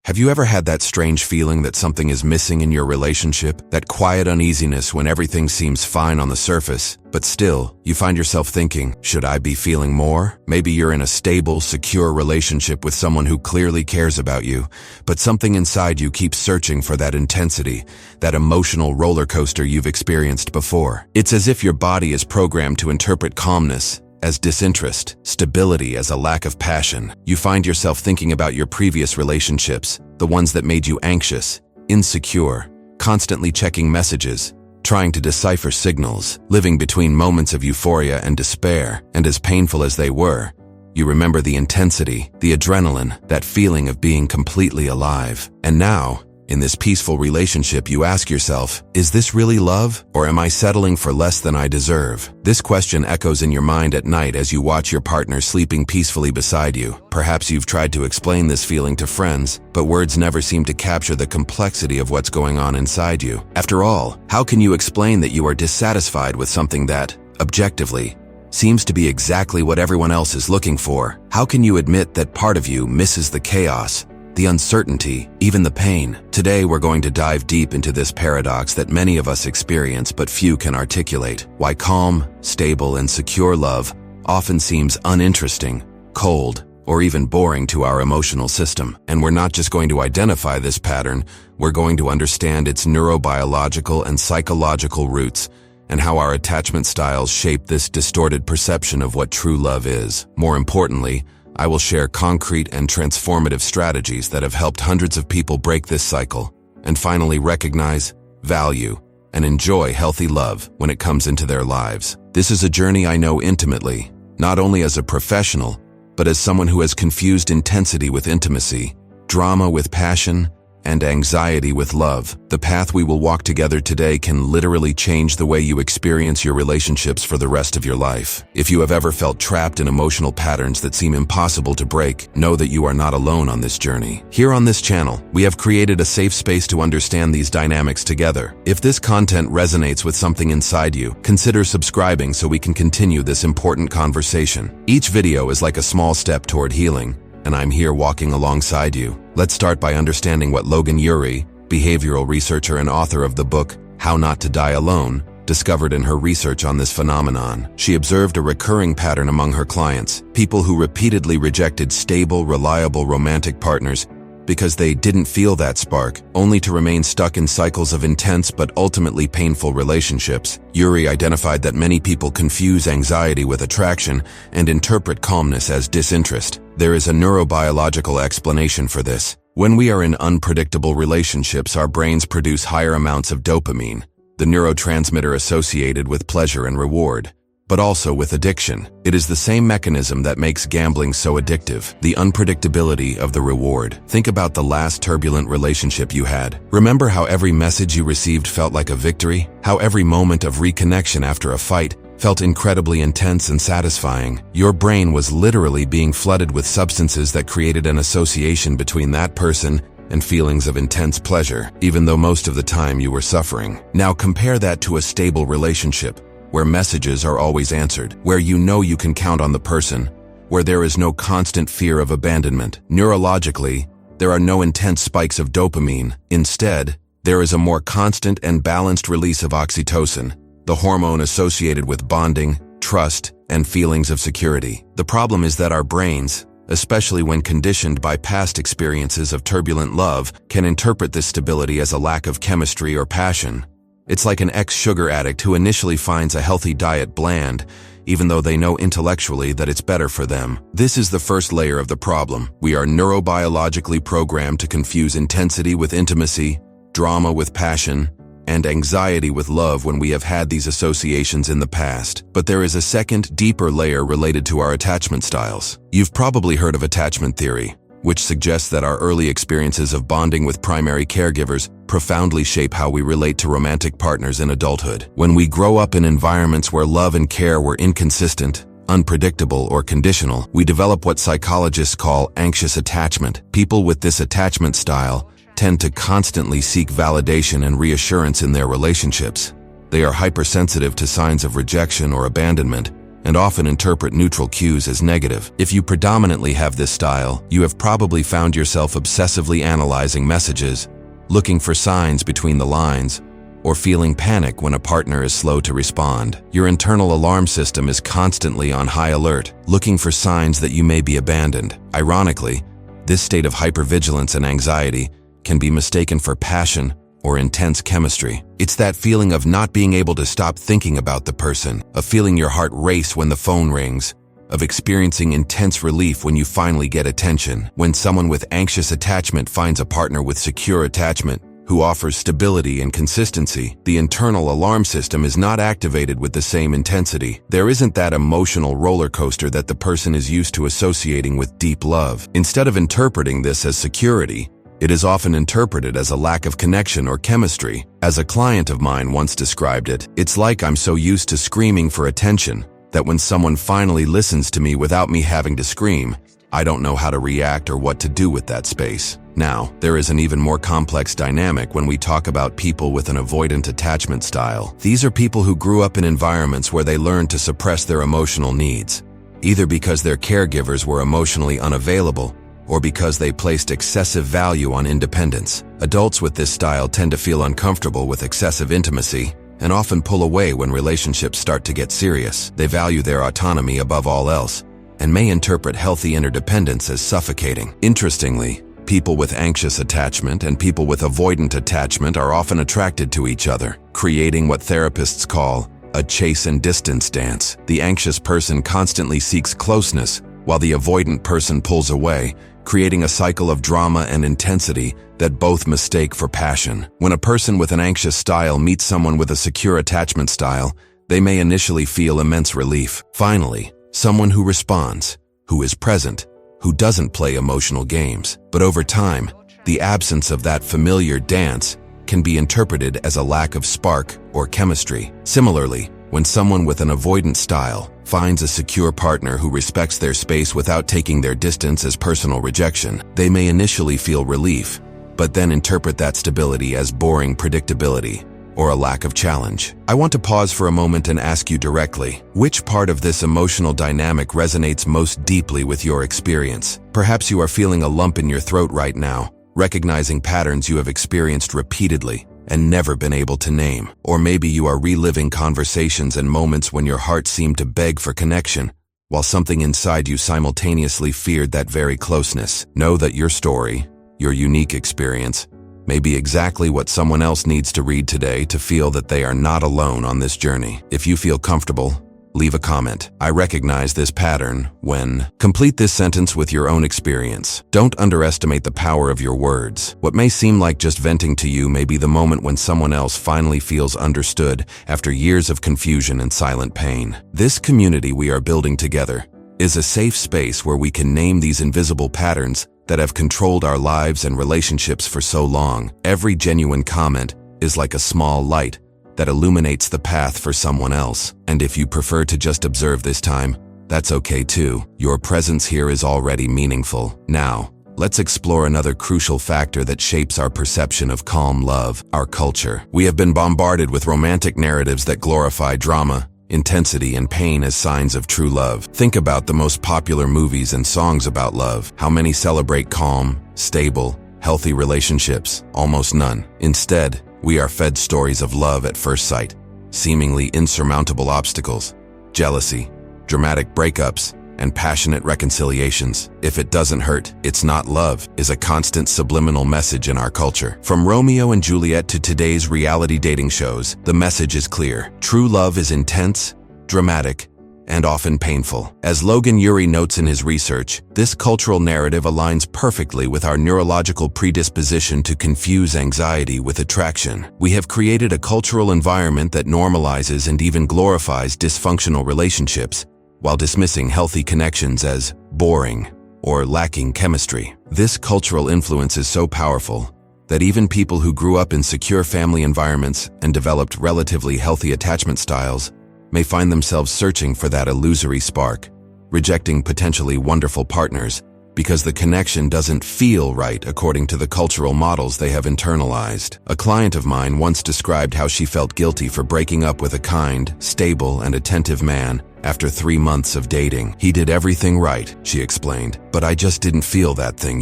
Have you ever had that strange feeling that something is missing in your relationship? That quiet uneasiness when everything seems fine on the surface, but still, you find yourself thinking, should I be feeling more? Maybe you're in a stable, secure relationship with someone who clearly cares about you, but something inside you keeps searching for that intensity, that emotional roller coaster you've experienced before. It's as if your body is programmed to interpret calmness as disinterest, stability as a lack of passion. You find yourself thinking about your previous relationships, the ones that made you anxious, insecure, constantly checking messages, trying to decipher signals, living between moments of euphoria and despair, and as painful as they were, you remember the intensity, the adrenaline, that feeling of being completely alive. And now, in this peaceful relationship, you ask yourself, is this really love, or am I settling for less than I deserve? This question echoes in your mind at night as you watch your partner sleeping peacefully beside you. Perhaps you've tried to explain this feeling to friends, but words never seem to capture the complexity of what's going on inside you. After all, how can you explain that you are dissatisfied with something that, objectively, seems to be exactly what everyone else is looking for? How can you admit that part of you misses the chaos, the uncertainty, even the pain? Today we're going to dive deep into this paradox that many of us experience but few can articulate. Why calm, stable, and secure love often seems uninteresting, cold, or even boring to our emotional system. And we're not just going to identify this pattern, we're going to understand its neurobiological and psychological roots, and how our attachment styles shape this distorted perception of what true love is. More importantly, I will share concrete and transformative strategies that have helped hundreds of people break this cycle and finally recognize, value, and enjoy healthy love when it comes into their lives. This is a journey I know intimately, not only as a professional, but as someone who has confused intensity with intimacy, drama with passion, and anxiety with love. The path we will walk together today can literally change the way you experience your relationships for the rest of your life. If you have ever felt trapped in emotional patterns that seem impossible to break, know that you are not alone on this journey. Here on this channel, we have created a safe space to understand these dynamics together. If this content resonates with something inside you, consider subscribing so we can continue this important conversation. Each video is like a small step toward healing, and I'm here walking alongside you. Let's start by understanding what Logan Ury, behavioral researcher and author of the book How Not to Die Alone, discovered in her research on this phenomenon. She observed a recurring pattern among her clients, people who repeatedly rejected stable, reliable romantic partners because they didn't feel that spark, only to remain stuck in cycles of intense but ultimately painful relationships. Ury identified that many people confuse anxiety with attraction and interpret calmness as disinterest. There is a neurobiological explanation for this. When we are in unpredictable relationships, our brains produce higher amounts of dopamine, the neurotransmitter associated with pleasure and reward, but also with addiction. It is the same mechanism that makes gambling so addictive, the unpredictability of the reward. Think about the last turbulent relationship you had. Remember how every message you received felt like a victory? How every moment of reconnection after a fight felt incredibly intense and satisfying? Your brain was literally being flooded with substances that created an association between that person and feelings of intense pleasure, even though most of the time you were suffering. Now compare that to a stable relationship, where messages are always answered, where you know you can count on the person, where there is no constant fear of abandonment. Neurologically, there are no intense spikes of dopamine. Instead, there is a more constant and balanced release of oxytocin, the hormone associated with bonding, trust, and feelings of security. The problem is that our brains, especially when conditioned by past experiences of turbulent love, can interpret this stability as a lack of chemistry or passion. It's like an ex-sugar addict who initially finds a healthy diet bland, even though they know intellectually that it's better for them. This is the first layer of the problem. We are neurobiologically programmed to confuse intensity with intimacy, drama with passion, and anxiety with love when we have had these associations in the past. But there is a second, deeper layer related to our attachment styles. You've probably heard of attachment theory, which suggests that our early experiences of bonding with primary caregivers profoundly shape how we relate to romantic partners in adulthood. When we grow up in environments where love and care were inconsistent, unpredictable, or conditional, we develop what psychologists call anxious attachment. People with this attachment style tend to constantly seek validation and reassurance in their relationships. They are hypersensitive to signs of rejection or abandonment, and often interpret neutral cues as negative. If you predominantly have this style, you have probably found yourself obsessively analyzing messages, looking for signs between the lines, or feeling panic when a partner is slow to respond. Your internal alarm system is constantly on high alert, looking for signs that you may be abandoned. Ironically, this state of hypervigilance and anxiety can be mistaken for passion or intense chemistry. It's that feeling of not being able to stop thinking about the person, of feeling your heart race when the phone rings, of experiencing intense relief when you finally get attention. When someone with anxious attachment finds a partner with secure attachment, who offers stability and consistency, the internal alarm system is not activated with the same intensity. There isn't that emotional roller coaster that the person is used to associating with deep love. Instead of interpreting this as security, it is often interpreted as a lack of connection or chemistry. As a client of mine once described it, "It's like I'm so used to screaming for attention that when someone finally listens to me without me having to scream, I don't know how to react or what to do with that space." Now, there is an even more complex dynamic when we talk about people with an avoidant attachment style. These are people who grew up in environments where they learned to suppress their emotional needs, either because their caregivers were emotionally unavailable or because they placed excessive value on independence. Adults with this style tend to feel uncomfortable with excessive intimacy and often pull away when relationships start to get serious. They value their autonomy above all else and may interpret healthy interdependence as suffocating. Interestingly, people with anxious attachment and people with avoidant attachment are often attracted to each other, creating what therapists call a chase and distance dance. The anxious person constantly seeks closeness, while the avoidant person pulls away, creating a cycle of drama and intensity that both mistake for passion. When a person with an anxious style meets someone with a secure attachment style, they may initially feel immense relief. Finally, someone who responds, who is present, who doesn't play emotional games. But over time, the absence of that familiar dance can be interpreted as a lack of spark or chemistry. Similarly, when someone with an avoidant style finds a secure partner who respects their space without taking their distance as personal rejection, they may initially feel relief, but then interpret that stability as boring predictability or a lack of challenge. I want to pause for a moment and ask you directly, which part of this emotional dynamic resonates most deeply with your experience? Perhaps you are feeling a lump in your throat right now, recognizing patterns you have experienced repeatedly and never been able to name. Or maybe you are reliving conversations and moments when your heart seemed to beg for connection, while something inside you simultaneously feared that very closeness. Know that your story, your unique experience, may be exactly what someone else needs to read today to feel that they are not alone on this journey. If you feel comfortable, leave a comment. I recognize this pattern when... Complete this sentence with your own experience. Don't underestimate the power of your words. What may seem like just venting to you may be the moment when someone else finally feels understood after years of confusion and silent pain. This community we are building together is a safe space where we can name these invisible patterns that have controlled our lives and relationships for so long. Every genuine comment is like a small light that illuminates the path for someone else. And if you prefer to just observe this time, that's okay too. Your presence here is already meaningful. Now, let's explore another crucial factor that shapes our perception of calm love, our culture. We have been bombarded with romantic narratives that glorify drama, intensity, and pain as signs of true love. Think about the most popular movies and songs about love. How many celebrate calm, stable, healthy relationships? Almost none. Instead, we are fed stories of love at first sight, seemingly insurmountable obstacles, jealousy, dramatic breakups, and passionate reconciliations. If it doesn't hurt, it's not love, is a constant subliminal message in our culture. From Romeo and Juliet to today's reality dating shows, the message is clear. True love is intense, dramatic, and often painful. As Logan Ury notes in his research, this cultural narrative aligns perfectly with our neurological predisposition to confuse anxiety with attraction. We have created a cultural environment that normalizes and even glorifies dysfunctional relationships, while dismissing healthy connections as boring or lacking chemistry. This cultural influence is so powerful that even people who grew up in secure family environments and developed relatively healthy attachment styles may find themselves searching for that illusory spark, rejecting potentially wonderful partners because the connection doesn't feel right according to the cultural models they have internalized. A client of mine once described how she felt guilty for breaking up with a kind, stable, and attentive man after 3 months of dating. He did everything right, she explained, but I just didn't feel that thing,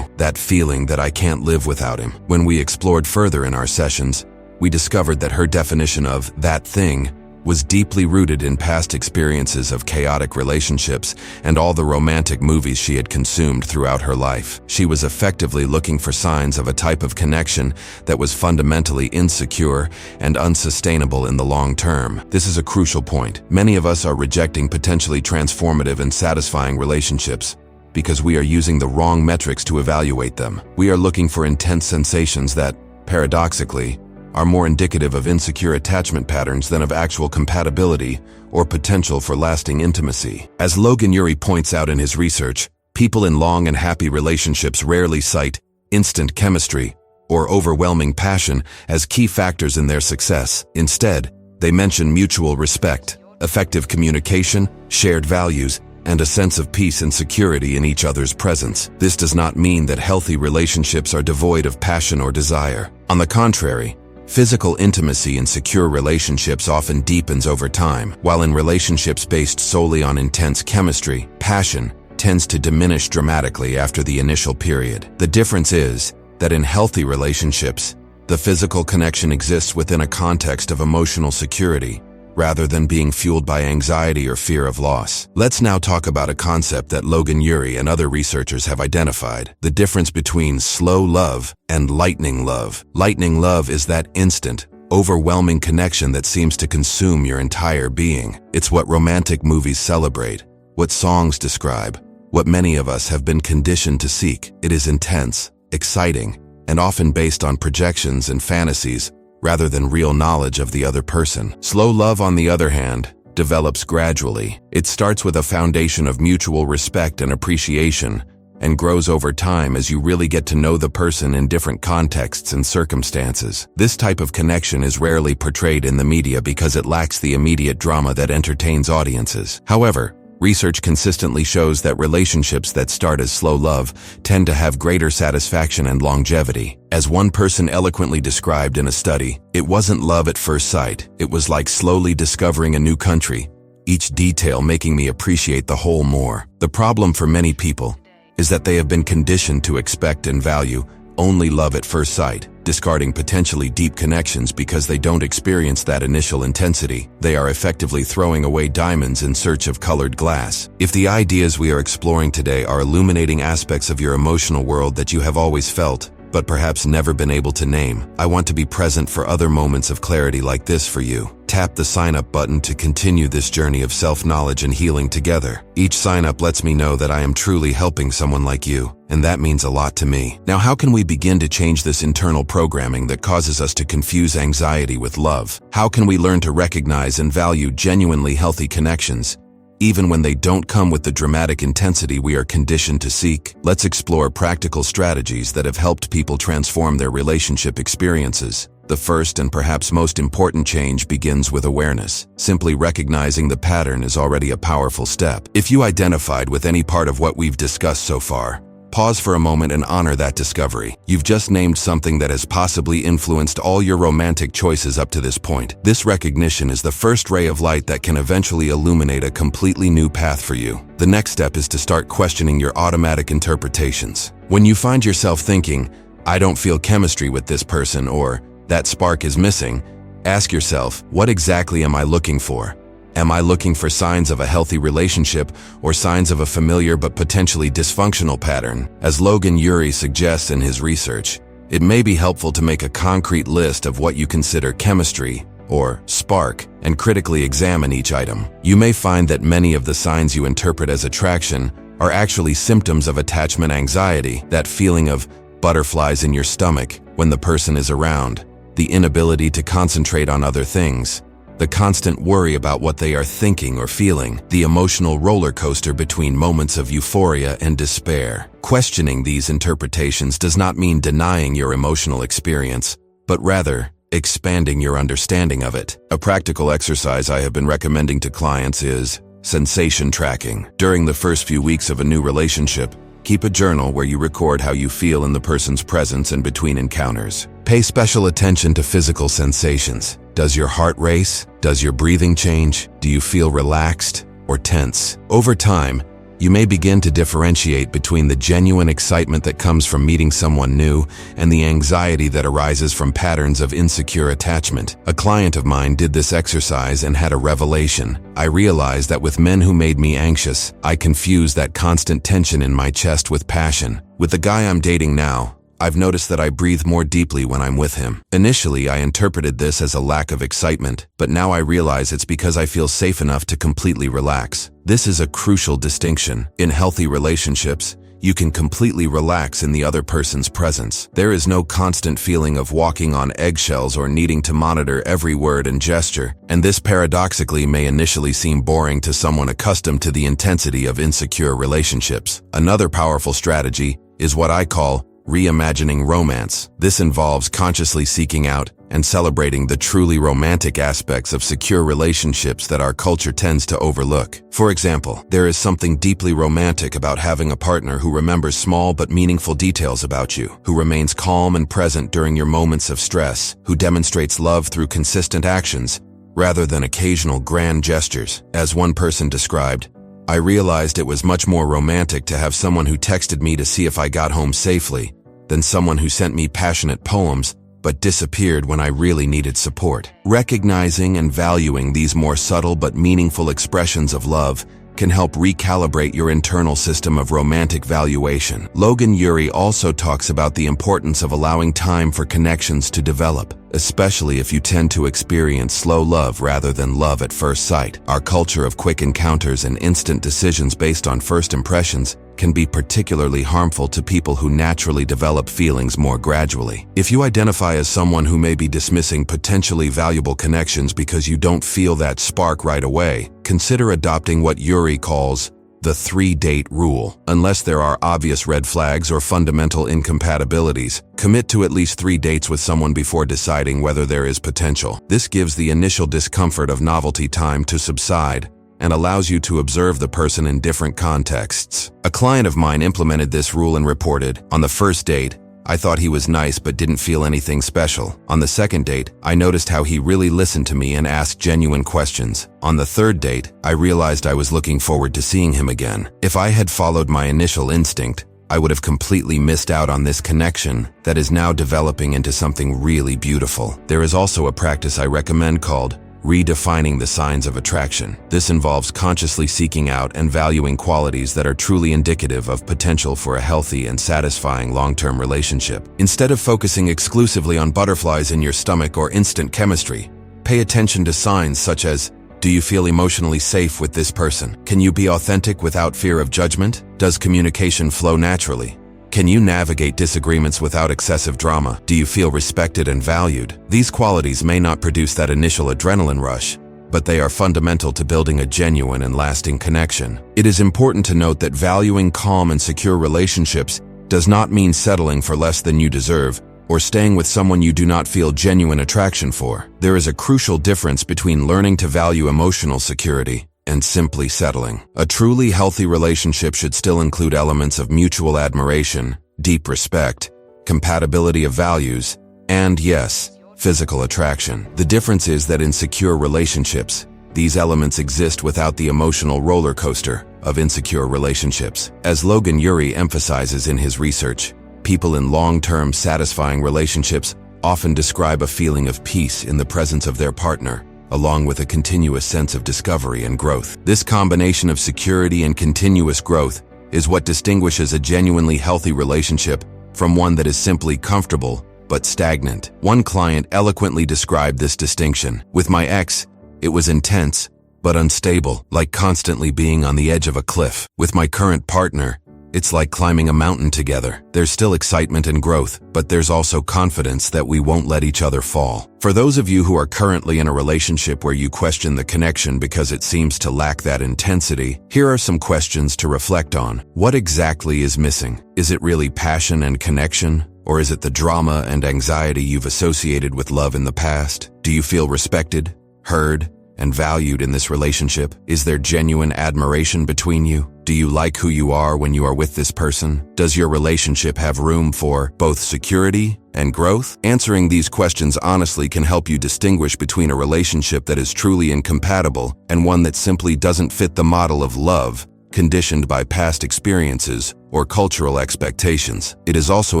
that feeling that I can't live without him. When we explored further in our sessions, we discovered that her definition of that thing was deeply rooted in past experiences of chaotic relationships and all the romantic movies she had consumed throughout her life. She was effectively looking for signs of a type of connection that was fundamentally insecure and unsustainable in the long term. This is a crucial point. Many of us are rejecting potentially transformative and satisfying relationships because we are using the wrong metrics to evaluate them. We are looking for intense sensations that, paradoxically, are more indicative of insecure attachment patterns than of actual compatibility or potential for lasting intimacy. As Logan Ury points out in his research, people in long and happy relationships rarely cite instant chemistry or overwhelming passion as key factors in their success. Instead, they mention mutual respect, effective communication, shared values, and a sense of peace and security in each other's presence. This does not mean that healthy relationships are devoid of passion or desire. On the contrary, physical intimacy in secure relationships often deepens over time, while in relationships based solely on intense chemistry, passion tends to diminish dramatically after the initial period. The difference is that in healthy relationships, the physical connection exists within a context of emotional security, rather than being fueled by anxiety or fear of loss. Let's now talk about a concept that Logan Ury and other researchers have identified: the difference between slow love and lightning love. Lightning love is that instant, overwhelming connection that seems to consume your entire being. It's what romantic movies celebrate, what songs describe, what many of us have been conditioned to seek. It is intense, exciting, and often based on projections and fantasies, rather than real knowledge of the other person. Slow love, on the other hand, develops gradually. It starts with a foundation of mutual respect and appreciation, and grows over time as you really get to know the person in different contexts and circumstances. This type of connection is rarely portrayed in the media because it lacks the immediate drama that entertains audiences. However, research consistently shows that relationships that start as slow love tend to have greater satisfaction and longevity. As one person eloquently described in a study, "It wasn't love at first sight. It was like slowly discovering a new country, each detail making me appreciate the whole more." The problem for many people is that they have been conditioned to expect and value only love at first sight, discarding potentially deep connections because they don't experience that initial intensity. They are effectively throwing away diamonds in search of colored glass. If the ideas we are exploring today are illuminating aspects of your emotional world that you have always felt, but perhaps never been able to name, I want to be present for other moments of clarity like this for you. Tap the sign up button to continue this journey of self-knowledge and healing together. Each sign up lets me know that I am truly helping someone like you, and that means a lot to me. Now, how can we begin to change this internal programming that causes us to confuse anxiety with love? How can we learn to recognize and value genuinely healthy connections, even when they don't come with the dramatic intensity we are conditioned to seek? Let's explore practical strategies that have helped people transform their relationship experiences. The first and perhaps most important change begins with awareness. Simply recognizing the pattern is already a powerful step. If you identified with any part of what we've discussed so far, pause for a moment and honor that discovery. You've just named something that has possibly influenced all your romantic choices up to this point. This recognition is the first ray of light that can eventually illuminate a completely new path for you. The next step is to start questioning your automatic interpretations. When you find yourself thinking, "I don't feel chemistry with this person," or "that spark is missing," ask yourself, what exactly am I looking for? Am I looking for signs of a healthy relationship or signs of a familiar but potentially dysfunctional pattern? As Logan Ury suggests in his research, it may be helpful to make a concrete list of what you consider chemistry or spark and critically examine each item. You may find that many of the signs you interpret as attraction are actually symptoms of attachment anxiety, that feeling of butterflies in your stomach when the person is around, the inability to concentrate on other things, the constant worry about what they are thinking or feeling, the emotional roller coaster between moments of euphoria and despair. Questioning these interpretations does not mean denying your emotional experience, but rather expanding your understanding of it. A practical exercise I have been recommending to clients is sensation tracking. During the first few weeks of a new relationship, keep a journal where you record how you feel in the person's presence and between encounters. Pay special attention to physical sensations. Does your heart race? Does your breathing change? Do you feel relaxed? or tense. Over time, you may begin to differentiate between the genuine excitement that comes from meeting someone new and the anxiety that arises from patterns of insecure attachment. A client of mine did this exercise and had a revelation. I realized that with men who made me anxious, I confused that constant tension in my chest with passion. With the guy I'm dating now, I've noticed that I breathe more deeply when I'm with him. Initially, I interpreted this as a lack of excitement, but now I realize it's because I feel safe enough to completely relax. This is a crucial distinction. In healthy relationships, you can completely relax in the other person's presence. There is no constant feeling of walking on eggshells or needing to monitor every word and gesture, and this paradoxically may initially seem boring to someone accustomed to the intensity of insecure relationships. Another powerful strategy is what I call reimagining romance. This involves consciously seeking out and celebrating the truly romantic aspects of secure relationships that our culture tends to overlook. For example, there is something deeply romantic about having a partner who remembers small but meaningful details about you, who remains calm and present during your moments of stress, who demonstrates love through consistent actions rather than occasional grand gestures. As one person described, I realized it was much more romantic to have someone who texted me to see if I got home safely than someone who sent me passionate poems but disappeared when I really needed support. Recognizing and valuing these more subtle but meaningful expressions of love can help recalibrate your internal system of romantic valuation. Logan Ury also talks about the importance of allowing time for connections to develop, especially if you tend to experience slow love rather than love at first sight. Our culture of quick encounters and instant decisions based on first impressions can be particularly harmful to people who naturally develop feelings more gradually. If you identify as someone who may be dismissing potentially valuable connections because you don't feel that spark right away, consider adopting what Ury calls the 3-date rule. Unless there are obvious red flags or fundamental incompatibilities, commit to at least 3 dates with someone before deciding whether there is potential. This gives the initial discomfort of novelty time to subside and allows you to observe the person in different contexts. A client of mine implemented this rule and reported, "On the first date, I thought he was nice but didn't feel anything special. On the second date, I noticed how he really listened to me and asked genuine questions. On the third date, I realized I was looking forward to seeing him again. If I had followed my initial instinct, I would have completely missed out on this connection that is now developing into something really beautiful." There is also a practice I recommend called redefining the signs of attraction. This involves consciously seeking out and valuing qualities that are truly indicative of potential for a healthy and satisfying long-term relationship. Instead of focusing exclusively on butterflies in your stomach or instant chemistry, pay attention to signs such as, do you feel emotionally safe with this person? Can you be authentic without fear of judgment? Does communication flow naturally? Can you navigate disagreements without excessive drama? Do you feel respected and valued? These qualities may not produce that initial adrenaline rush, but they are fundamental to building a genuine and lasting connection. It is important to note that valuing calm and secure relationships does not mean settling for less than you deserve or staying with someone you do not feel genuine attraction for. There is a crucial difference between learning to value emotional security and simply settling. A truly healthy relationship should still include elements of mutual admiration, deep respect, compatibility of values, and yes, physical attraction. The difference is that in secure relationships, these elements exist without the emotional roller coaster of insecure relationships. As Logan Ury emphasizes in his research, people in long-term satisfying relationships often describe a feeling of peace in the presence of their partner, along with a continuous sense of discovery and growth. This combination of security and continuous growth is what distinguishes a genuinely healthy relationship from one that is simply comfortable but stagnant. One client eloquently described this distinction. "With my ex, it was intense but unstable, like constantly being on the edge of a cliff. With my current partner, it's like climbing a mountain together. There's still excitement and growth, but there's also confidence that we won't let each other fall." For those of you who are currently in a relationship where you question the connection because it seems to lack that intensity, here are some questions to reflect on. What exactly is missing? Is it really passion and connection? Or is it the drama and anxiety you've associated with love in the past? Do you feel respected, heard, and valued in this relationship? Is there genuine admiration between you? Do you like who you are when you are with this person? Does your relationship have room for both security and growth? Answering these questions honestly can help you distinguish between a relationship that is truly incompatible and one that simply doesn't fit the model of love conditioned by past experiences or cultural expectations. It is also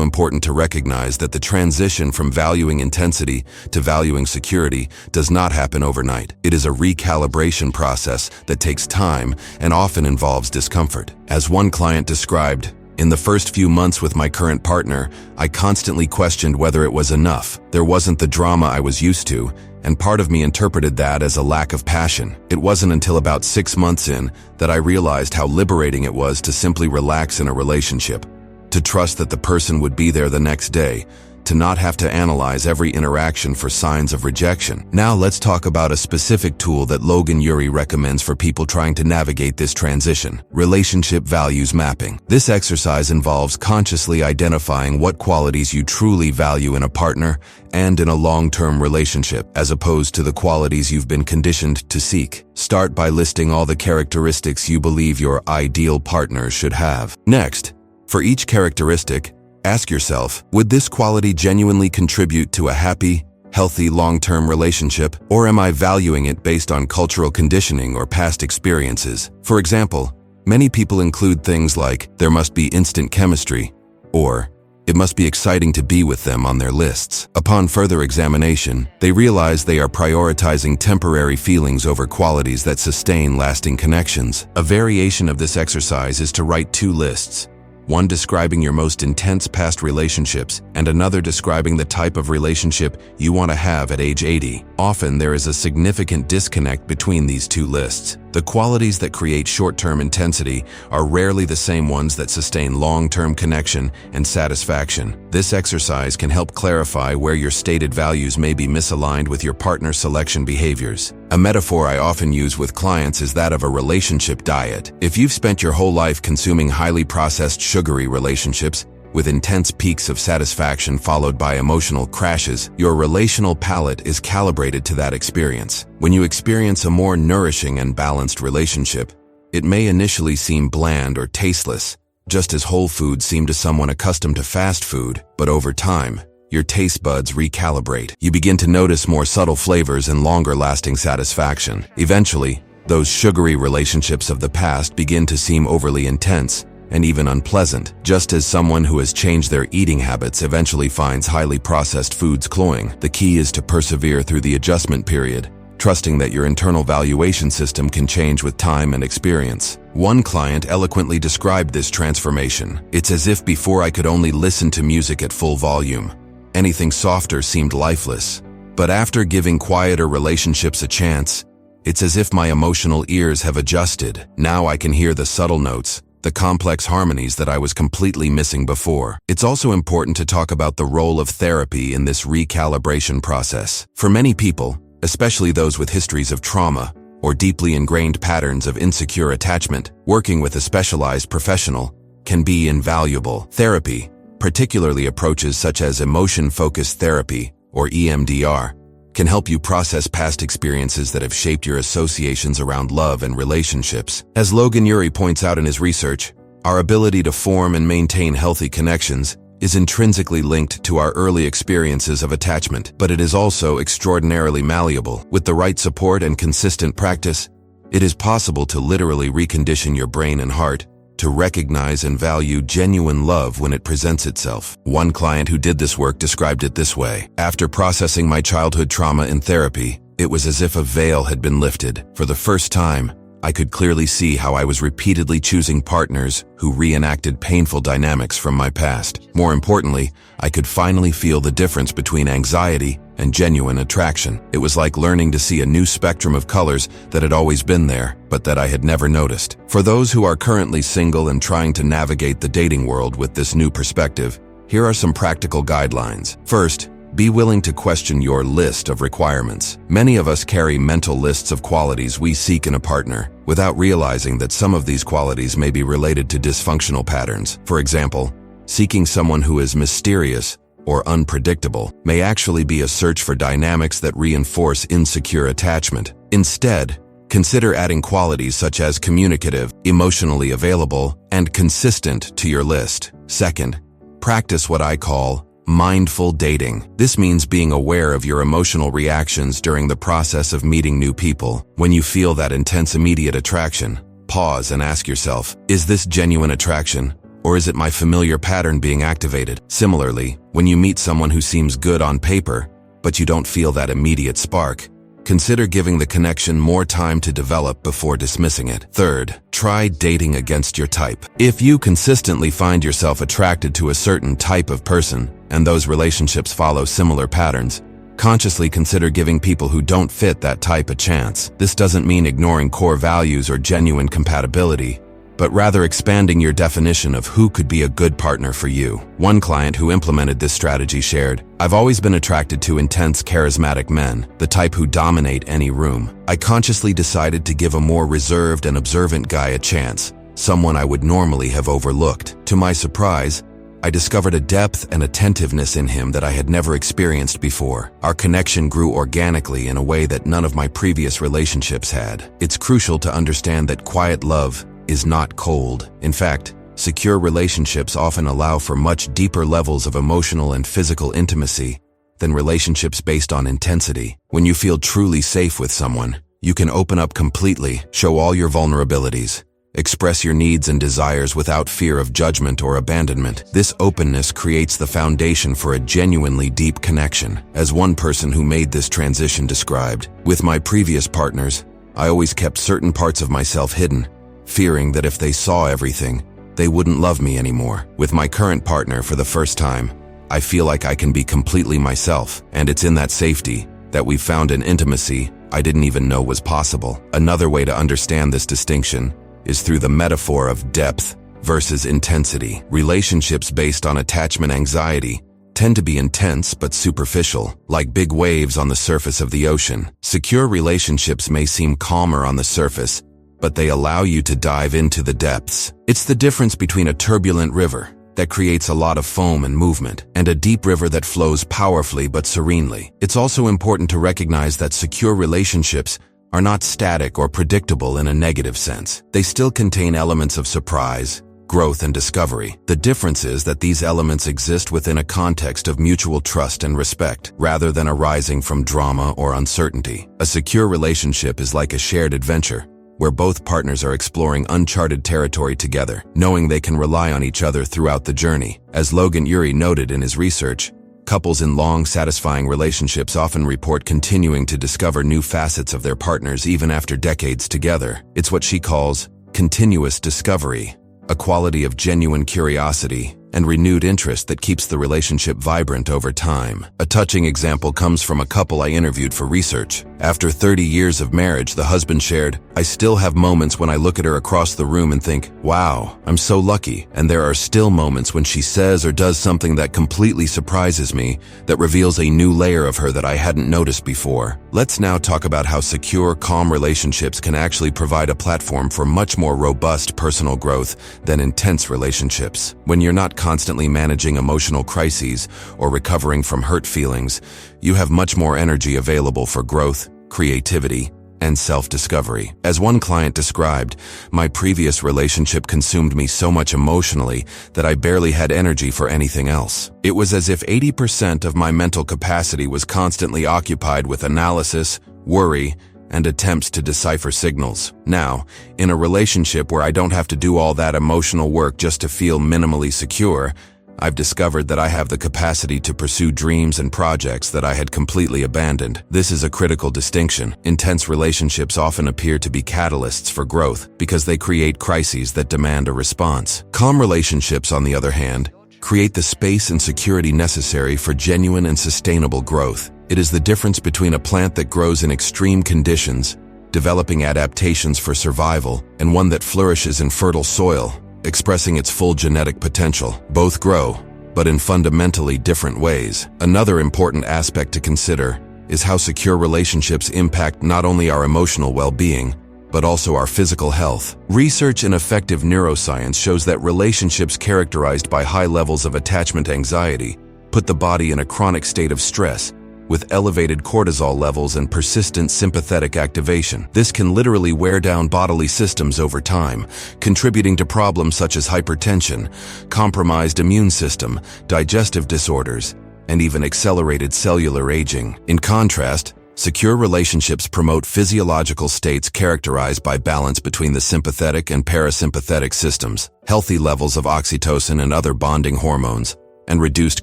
important to recognize that the transition from valuing intensity to valuing security does not happen overnight. It is a recalibration process that takes time and often involves discomfort. As one client described, "In the first few months with my current partner, I constantly questioned whether it was enough. There wasn't the drama I was used to, and part of me interpreted that as a lack of passion. It wasn't until about 6 months in that I realized how liberating it was to simply relax in a relationship, to trust that the person would be there the next day, to not have to analyze every interaction for signs of rejection." Now let's talk about a specific tool that Logan Ury recommends for people trying to navigate this transition: relationship values mapping. This exercise involves consciously identifying what qualities you truly value in a partner and in a long-term relationship, as opposed to the qualities you've been conditioned to seek. Start by listing all the characteristics you believe your ideal partner should have. Next, for each characteristic, ask yourself, would this quality genuinely contribute to a happy, healthy long-term relationship, or am I valuing it based on cultural conditioning or past experiences? For example, many people include things like, "There must be instant chemistry," or "It must be exciting to be with them" on their lists. Upon further examination, they realize they are prioritizing temporary feelings over qualities that sustain lasting connections. A variation of this exercise is to write 2 lists, one describing your most intense past relationships and another describing the type of relationship you want to have at age 80. Often there is a significant disconnect between these 2 lists. The qualities that create short-term intensity are rarely the same ones that sustain long-term connection and satisfaction. This exercise can help clarify where your stated values may be misaligned with your partner's selection behaviors. A metaphor I often use with clients is that of a relationship diet. If you've spent your whole life consuming highly processed, sugary relationships, with intense peaks of satisfaction followed by emotional crashes, your relational palate is calibrated to that experience. When you experience a more nourishing and balanced relationship, it may initially seem bland or tasteless, just as whole foods seem to someone accustomed to fast food, but over time, your taste buds recalibrate. You begin to notice more subtle flavors and longer-lasting satisfaction. Eventually, those sugary relationships of the past begin to seem overly intense and even unpleasant, just as someone who has changed their eating habits eventually finds highly processed foods cloying. The key is to persevere through the adjustment period, trusting that your internal valuation system can change with time and experience. One client eloquently described this transformation. "It's as if before I could only listen to music at full volume. Anything softer seemed lifeless. But after giving quieter relationships a chance, it's as if my emotional ears have adjusted. Now I can hear the subtle notes, the complex harmonies that I was completely missing before." It's also important to talk about the role of therapy in this recalibration process. For many people, especially those with histories of trauma or deeply ingrained patterns of insecure attachment, working with a specialized professional can be invaluable. Therapy, particularly approaches such as emotion-focused therapy or EMDR, can help you process past experiences that have shaped your associations around love and relationships. As Logan Ury points out in his research, our ability to form and maintain healthy connections is intrinsically linked to our early experiences of attachment, but it is also extraordinarily malleable. With the right support and consistent practice, it is possible to literally recondition your brain and heart to recognize and value genuine love when it presents itself. One client who did this work described it this way: "After processing my childhood trauma in therapy, it was as if a veil had been lifted. For the first time, I could clearly see how I was repeatedly choosing partners who reenacted painful dynamics from my past. More importantly, I could finally feel the difference between anxiety and genuine attraction. It was like learning to see a new spectrum of colors that had always been there, but that I had never noticed." For those who are currently single and trying to navigate the dating world with this new perspective, here are some practical guidelines. First, be willing to question your list of requirements. Many of us carry mental lists of qualities we seek in a partner, without realizing that some of these qualities may be related to dysfunctional patterns. For example, seeking someone who is mysterious or unpredictable may actually be a search for dynamics that reinforce insecure attachment. Instead, Consider adding qualities such as communicative, emotionally available, and consistent to your list. Second, practice what I call mindful dating. This means being aware of your emotional reactions during the process of meeting new people. When you feel that intense immediate attraction, pause and ask yourself, is this genuine attraction, or is it my familiar pattern being activated? Similarly, when you meet someone who seems good on paper, but you don't feel that immediate spark, consider giving the connection more time to develop before dismissing it. Third, try dating against your type. If you consistently find yourself attracted to a certain type of person, and those relationships follow similar patterns, consciously consider giving people who don't fit that type a chance. This doesn't mean ignoring core values or genuine compatibility, but rather expanding your definition of who could be a good partner for you. One client who implemented this strategy shared, "I've always been attracted to intense, charismatic men, the type who dominate any room. I consciously decided to give a more reserved and observant guy a chance, someone I would normally have overlooked. To my surprise, I discovered a depth and attentiveness in him that I had never experienced before. Our connection grew organically in a way that none of my previous relationships had." It's crucial to understand that quiet love is not cold. In fact, secure relationships often allow for much deeper levels of emotional and physical intimacy than relationships based on intensity. When you feel truly safe with someone, you can open up completely, show all your vulnerabilities, express your needs and desires without fear of judgment or abandonment. This openness creates the foundation for a genuinely deep connection. As one person who made this transition described, "With my previous partners, I always kept certain parts of myself hidden, fearing that if they saw everything, they wouldn't love me anymore. With my current partner for the first time, I feel like I can be completely myself, and it's in that safety that we've found an intimacy I didn't even know was possible." Another way to understand this distinction is through the metaphor of depth versus intensity. Relationships based on attachment anxiety tend to be intense but superficial, like big waves on the surface of the ocean. Secure relationships may seem calmer on the surface, but they allow you to dive into the depths. It's the difference between a turbulent river that creates a lot of foam and movement, and a deep river that flows powerfully but serenely. It's also important to recognize that secure relationships are not static or predictable in a negative sense. They still contain elements of surprise, growth, and discovery. The difference is that these elements exist within a context of mutual trust and respect, rather than arising from drama or uncertainty. A secure relationship is like a shared adventure, where both partners are exploring uncharted territory together, knowing they can rely on each other throughout the journey. As Logan Ury noted in his research, couples in long, satisfying relationships often report continuing to discover new facets of their partners even after decades together. It's what she calls continuous discovery, a quality of genuine curiosity and renewed interest that keeps the relationship vibrant over time. A touching example comes from a couple I interviewed for research. After 30 years of marriage, the husband shared, "I still have moments when I look at her across the room and think, wow, I'm so lucky. And there are still moments when she says or does something that completely surprises me, that reveals a new layer of her that I hadn't noticed before." Let's now talk about how secure, calm relationships can actually provide a platform for much more robust personal growth than intense relationships. When you're not constantly managing emotional crises or recovering from hurt feelings, you have much more energy available for growth, creativity, and self-discovery. As one client described, "My previous relationship consumed me so much emotionally that I barely had energy for anything else. It was as if 80% of my mental capacity was constantly occupied with analysis, worry, and attempts to decipher signals. Now, in a relationship where I don't have to do all that emotional work just to feel minimally secure, I've discovered that I have the capacity to pursue dreams and projects that I had completely abandoned." This is a critical distinction. Intense relationships often appear to be catalysts for growth because they create crises that demand a response. Calm relationships, on the other hand, create the space and security necessary for genuine and sustainable growth. It is the difference between a plant that grows in extreme conditions, developing adaptations for survival, and one that flourishes in fertile soil, expressing its full genetic potential. Both grow, but in fundamentally different ways. Another important aspect to consider is how secure relationships impact not only our emotional well-being, but also our physical health. Research in effective neuroscience shows that relationships characterized by high levels of attachment anxiety put the body in a chronic state of stress, with elevated cortisol levels and persistent sympathetic activation. This can literally wear down bodily systems over time, contributing to problems such as hypertension, compromised immune system, digestive disorders, and even accelerated cellular aging. In contrast, secure relationships promote physiological states characterized by balance between the sympathetic and parasympathetic systems, healthy levels of oxytocin and other bonding hormones, and reduced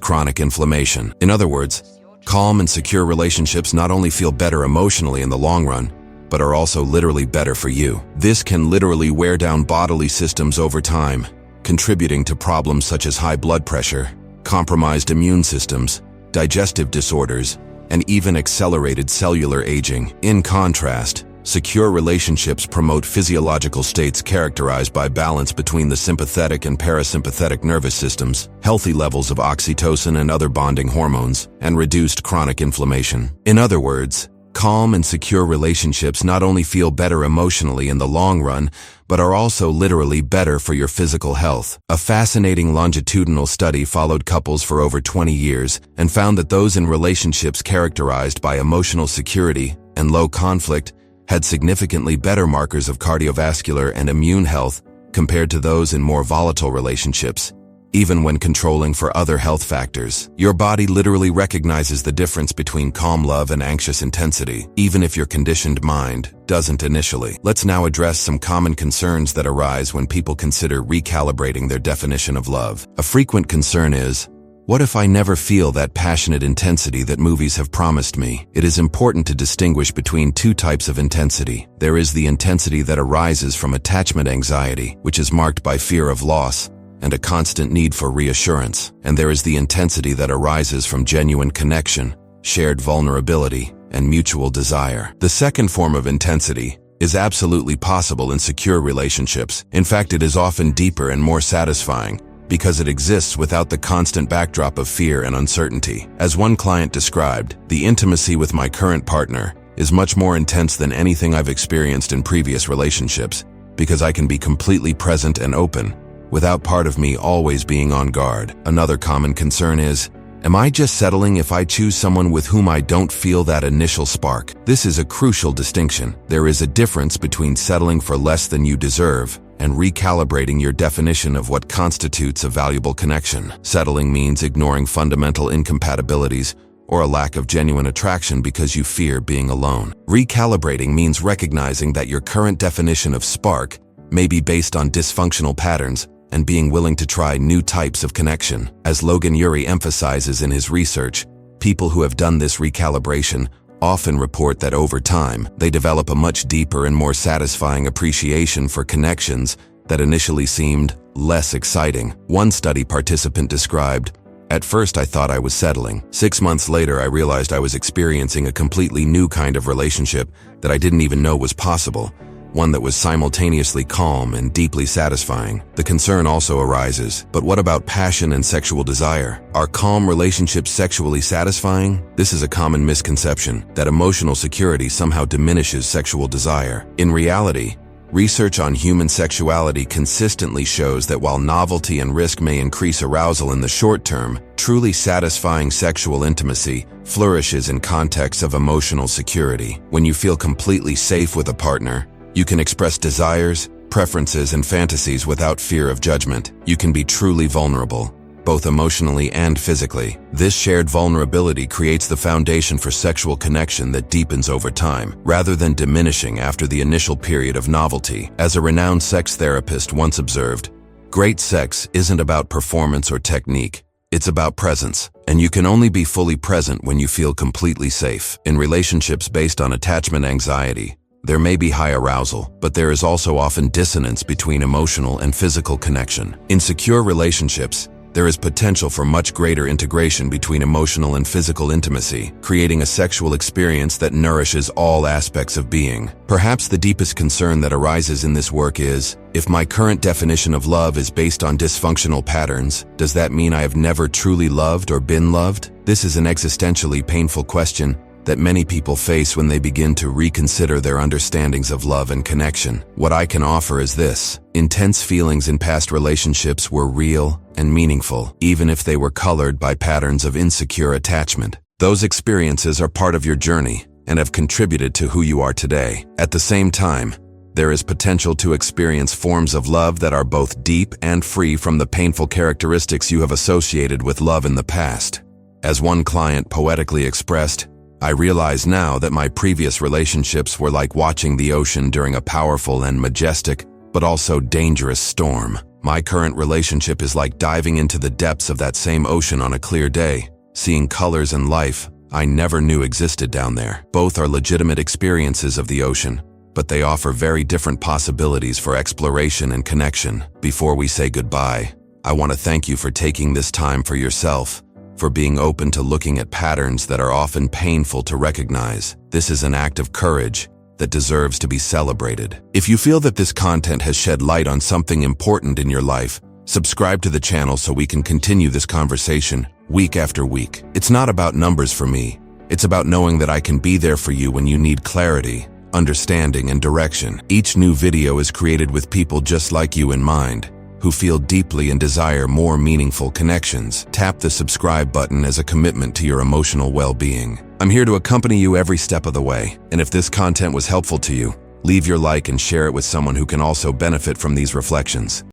chronic inflammation. In other words, calm and secure relationships not only feel better emotionally in the long run, but are also literally better for you. This can literally wear down bodily systems over time, contributing to problems such as high blood pressure, compromised immune systems, digestive disorders, and even accelerated cellular aging. In contrast, secure relationships promote physiological states characterized by balance between the sympathetic and parasympathetic nervous systems, healthy levels of oxytocin and other bonding hormones, and reduced chronic inflammation. In other words, calm and secure relationships not only feel better emotionally in the long run, but are also literally better for your physical health. A fascinating longitudinal study followed couples for over 20 years and found that those in relationships characterized by emotional security and low conflict had significantly better markers of cardiovascular and immune health compared to those in more volatile relationships, even when controlling for other health factors. Your body literally recognizes the difference between calm love and anxious intensity, even if your conditioned mind doesn't initially. Let's now address some common concerns that arise when people consider recalibrating their definition of love. A frequent concern is, what if I never feel that passionate intensity that movies have promised me? It is important to distinguish between two types of intensity. There is the intensity that arises from attachment anxiety, which is marked by fear of loss and a constant need for reassurance. And there is the intensity that arises from genuine connection, shared vulnerability, and mutual desire. The second form of intensity is absolutely possible in secure relationships. In fact, it is often deeper and more satisfying, because it exists without the constant backdrop of fear and uncertainty. As one client described, the intimacy with my current partner is much more intense than anything I've experienced in previous relationships, because I can be completely present and open, without part of me always being on guard. Another common concern is, am I just settling if I choose someone with whom I don't feel that initial spark? This is a crucial distinction. There is a difference between settling for less than you deserve and recalibrating your definition of what constitutes a valuable connection. Settling means ignoring fundamental incompatibilities or a lack of genuine attraction because you fear being alone. Recalibrating means recognizing that your current definition of spark may be based on dysfunctional patterns and being willing to try new types of connection. As Logan Ury emphasizes in his research, people who have done this recalibration often report that over time, they develop a much deeper and more satisfying appreciation for connections that initially seemed less exciting. One study participant described, "At first I thought I was settling. 6 months later I realized I was experiencing a completely new kind of relationship that I didn't even know was possible. One that was simultaneously calm and deeply satisfying." The concern also arises, but what about passion and sexual desire? Are calm relationships sexually satisfying? This is a common misconception, that emotional security somehow diminishes sexual desire. In reality, research on human sexuality consistently shows that while novelty and risk may increase arousal in the short term, truly satisfying sexual intimacy flourishes in contexts of emotional security. When you feel completely safe with a partner, you can express desires, preferences, and fantasies without fear of judgment. You can be truly vulnerable, both emotionally and physically. This shared vulnerability creates the foundation for sexual connection that deepens over time, rather than diminishing after the initial period of novelty. As a renowned sex therapist once observed, "Great sex isn't about performance or technique. It's about presence, and you can only be fully present when you feel completely safe." In relationships based on attachment anxiety, there may be high arousal, but there is also often dissonance between emotional and physical connection. In secure relationships, there is potential for much greater integration between emotional and physical intimacy, creating a sexual experience that nourishes all aspects of being. Perhaps the deepest concern that arises in this work is, if my current definition of love is based on dysfunctional patterns, does that mean I have never truly loved or been loved? This is an existentially painful question that many people face when they begin to reconsider their understandings of love and connection. What I can offer is this: intense feelings in past relationships were real and meaningful, even if they were colored by patterns of insecure attachment. Those experiences are part of your journey and have contributed to who you are today. At the same time, there is potential to experience forms of love that are both deep and free from the painful characteristics you have associated with love in the past. As one client poetically expressed, "I realize now that my previous relationships were like watching the ocean during a powerful and majestic, but also dangerous storm. My current relationship is like diving into the depths of that same ocean on a clear day, seeing colors and life I never knew existed down there." Both are legitimate experiences of the ocean, but they offer very different possibilities for exploration and connection. Before we say goodbye, I want to thank you for taking this time for yourself, for being open to looking at patterns that are often painful to recognize. This is an act of courage that deserves to be celebrated. If you feel that this content has shed light on something important in your life, subscribe to the channel so we can continue this conversation week after week. It's not about numbers for me. It's about knowing that I can be there for you when you need clarity, understanding, and direction. Each new video is created with people just like you in mind, who feel deeply and desire more meaningful connections. Tap the subscribe button as a commitment to your emotional well-being. I'm here to accompany you every step of the way, and if this content was helpful to you, leave your like and share it with someone who can also benefit from these reflections.